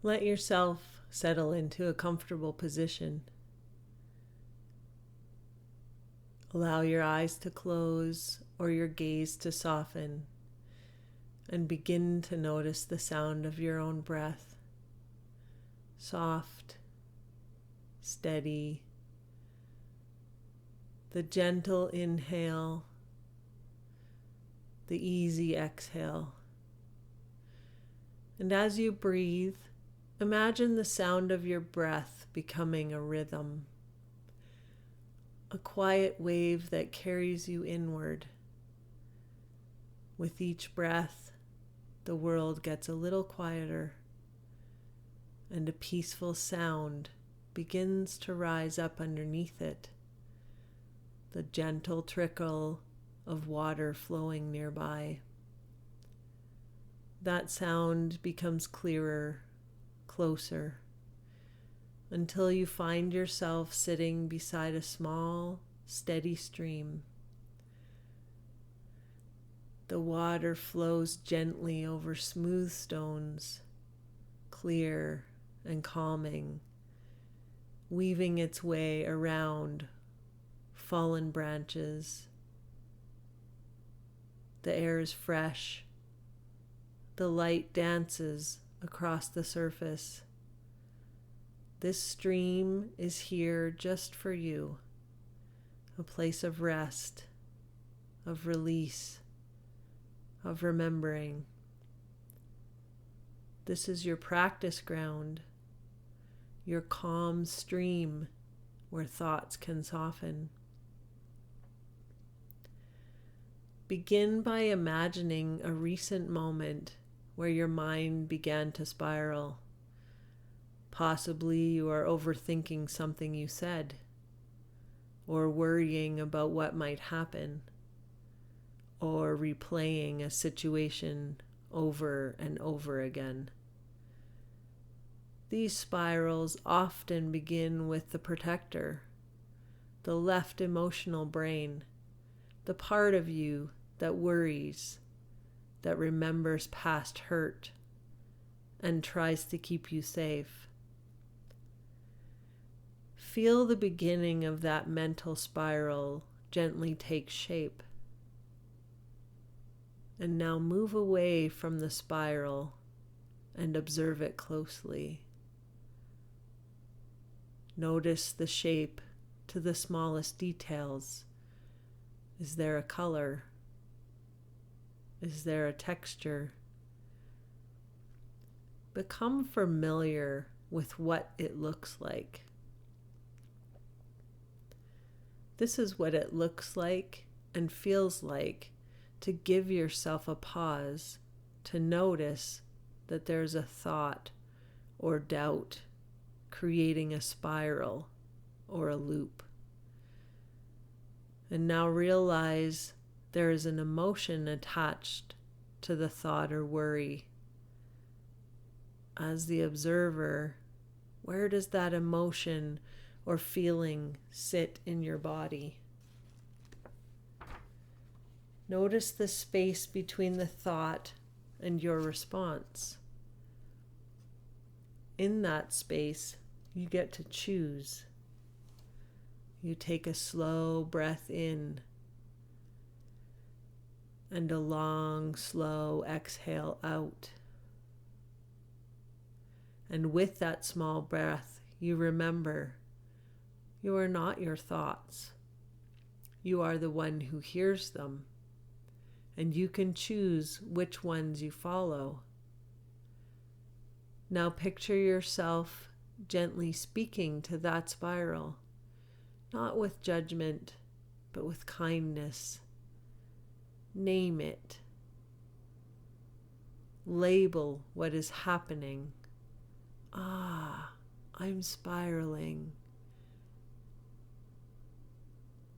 Let yourself settle into a comfortable position. Allow your eyes to close or your gaze to soften, and begin to notice the sound of your own breath. Soft, steady, the gentle inhale, the easy exhale. And as you breathe, imagine the sound of your breath becoming a rhythm, a quiet wave that carries you inward. With each breath, the world gets a little quieter, and a peaceful sound begins to rise up underneath it, the gentle trickle of water flowing nearby. That sound becomes clearer, closer, until you find yourself sitting beside a small, steady stream. The water flows gently over smooth stones, clear and calming, weaving its way around fallen branches. The air is fresh. The light dances across the surface. This stream is here just for you, a place of rest, of release, of remembering. This is your practice ground, your calm stream where thoughts can soften. Begin by imagining a recent moment where your mind began to spiral. Possibly you are overthinking something you said, or worrying about what might happen, or replaying a situation over and over again. These spirals often begin with the protector, the left emotional brain, the part of you that worries, that remembers past hurt, and tries to keep you safe. Feel the beginning of that mental spiral gently take shape. And now move away from the spiral and observe it closely. Notice the shape to the smallest details. Is there a color? Is there a texture? Become familiar with what it looks like. This is what it looks like and feels like to give yourself a pause, to notice that there's a thought or doubt creating a spiral or a loop. And now realize there is an emotion attached to the thought or worry. As the observer, where does that emotion or feeling sit in your body? Notice the space between the thought and your response. In that space, you get to choose. You take a slow breath in and a long, slow exhale out. And with that small breath, you remember you are not your thoughts. You are the one who hears them, and you can choose which ones you follow. Now picture yourself gently speaking to that spiral, not with judgment, but with kindness. Name it. Label what is happening. I'm spiraling.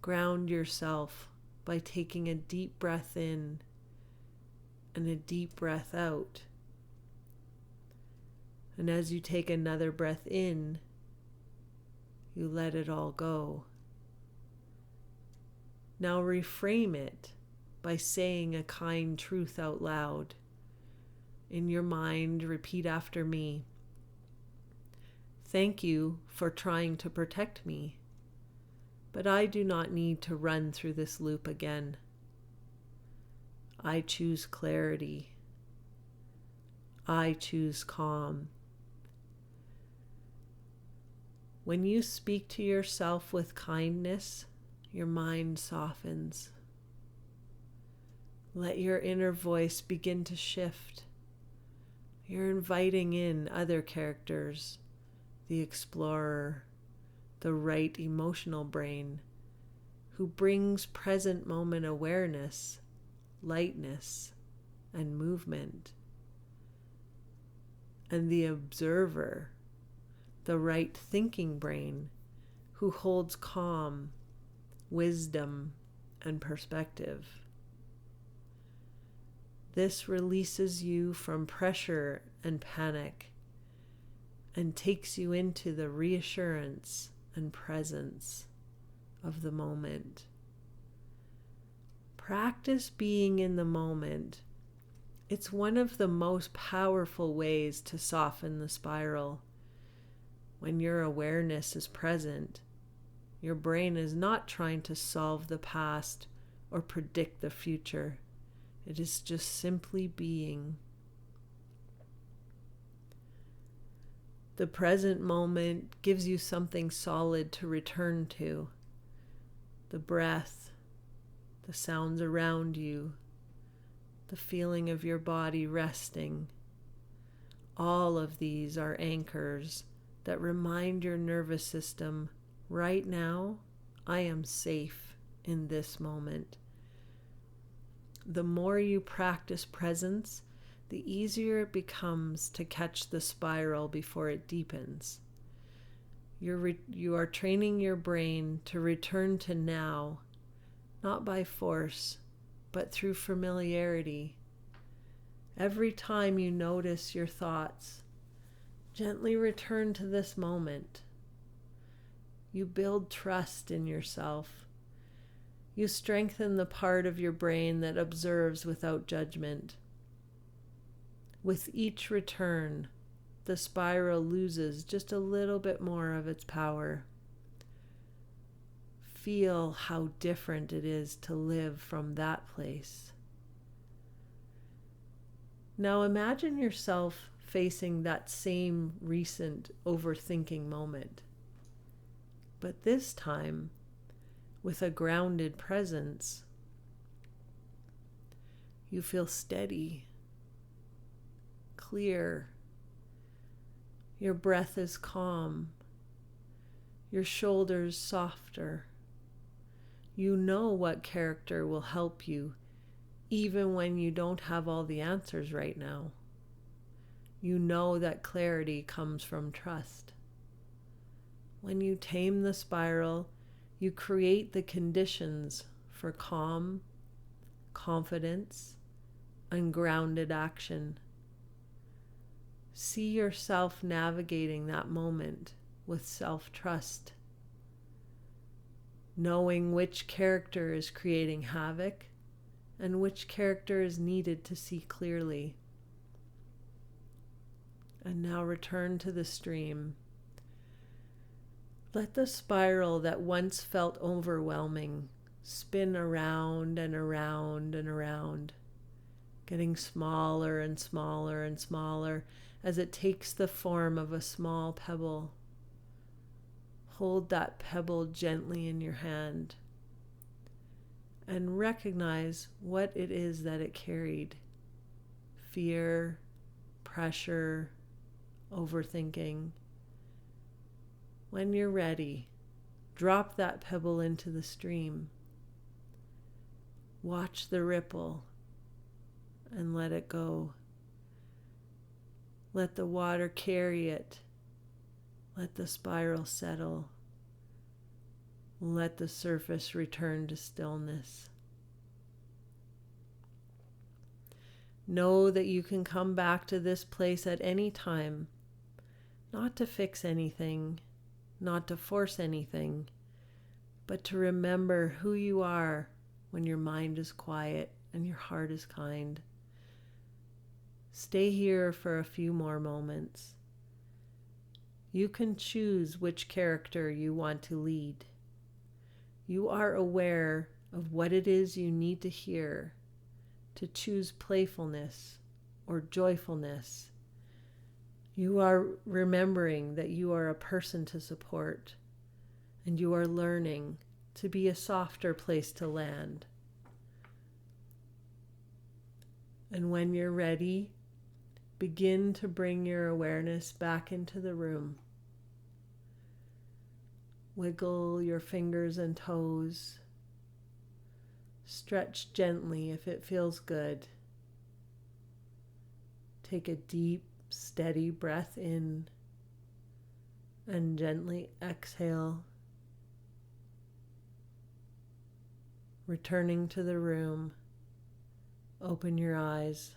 Ground yourself by taking a deep breath in and a deep breath out. And as you take another breath in, you let it all go. Now reframe it by saying a kind truth out loud. In your mind, repeat after me. Thank you for trying to protect me, but I do not need to run through this loop again. I choose clarity. I choose calm. When you speak to yourself with kindness, your mind softens. Let your inner voice begin to shift. You're inviting in other characters, the explorer, the right emotional brain, who brings present moment awareness, lightness, and movement. And the observer, the right thinking brain, who holds calm, wisdom, and perspective. This releases you from pressure and panic and takes you into the reassurance and presence of the moment. Practice being in the moment. It's one of the most powerful ways to soften the spiral. When your awareness is present, your brain is not trying to solve the past or predict the future. It is just simply being. The present moment gives you something solid to return to. The breath, the sounds around you, the feeling of your body resting. All of these are anchors that remind your nervous system, right now, I am safe in this moment. The more you practice presence, the easier it becomes to catch the spiral before it deepens. You are training your brain to return to now, not by force, but through familiarity. Every time you notice your thoughts, gently return to this moment. You build trust in yourself. You strengthen the part of your brain that observes without judgment. With each return, the spiral loses just a little bit more of its power. Feel how different it is to live from that place. Now imagine yourself facing that same recent overthinking moment, but this time with a grounded presence. You feel steady, clear. Your breath is calm. Your shoulders softer. You know what character will help you, even when you don't have all the answers right now. You know that clarity comes from trust. When you tame the spiral, you create the conditions for calm, confidence, and grounded action. See yourself navigating that moment with self-trust, knowing which character is creating havoc and which character is needed to see clearly. And now return to the stream. Let the spiral that once felt overwhelming spin around and around and around, getting smaller and smaller and smaller as it takes the form of a small pebble. Hold that pebble gently in your hand and recognize what it is that it carried. Fear, pressure, overthinking. When you're ready, drop that pebble into the stream. Watch the ripple and let it go. Let the water carry it. Let the spiral settle. Let the surface return to stillness. Know that you can come back to this place at any time, not to fix anything, not to force anything, but to remember who you are when your mind is quiet and your heart is kind. Stay here for a few more moments. You can choose which character you want to lead. You are aware of what it is you need to hear to choose playfulness or joyfulness. You are remembering that you are a person to support, and you are learning to be a softer place to land. And when you're ready, begin to bring your awareness back into the room. Wiggle your fingers and toes. Stretch gently if it feels good. Take a deep, steady breath in and gently exhale. Returning to the room, open your eyes.